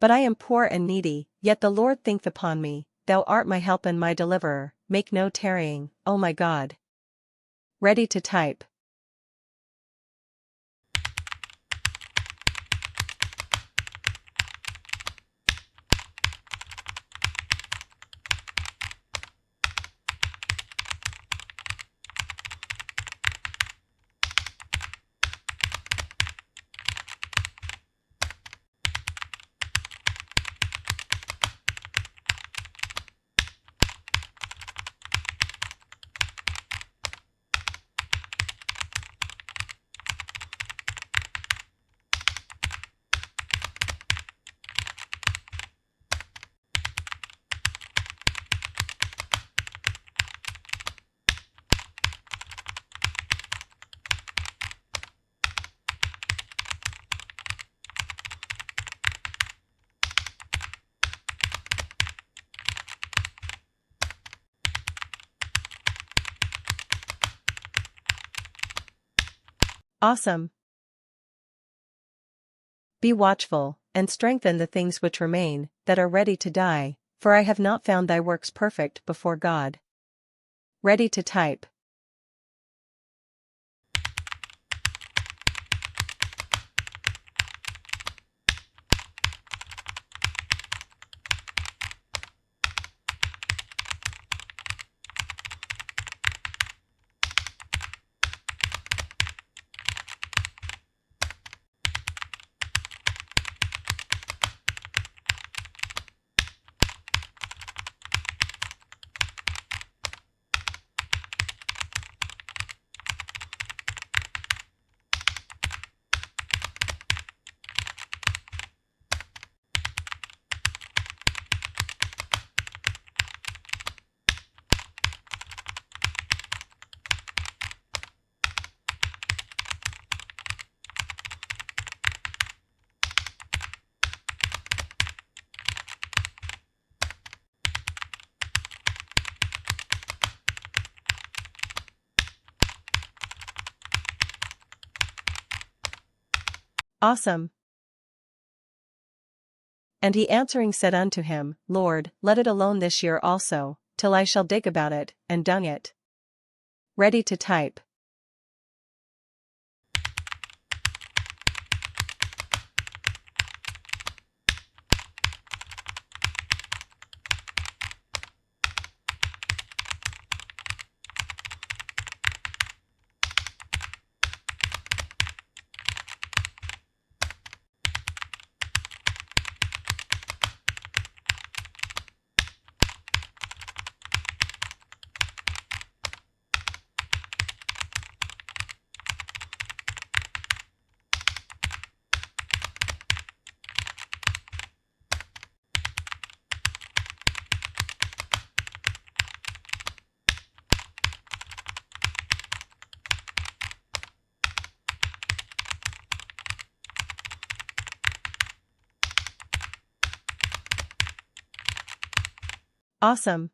But I am poor and needy, yet the Lord thinketh upon me, thou art my help and my deliverer, make no tarrying, O my God. Ready to type. Awesome. Be watchful, and strengthen the things which remain, that are ready to die, for I have not found thy works perfect before God. Ready to type. Awesome. And he answering said unto him, Lord, let it alone this year also, till I shall dig about it, and dung it. Ready to type. Awesome.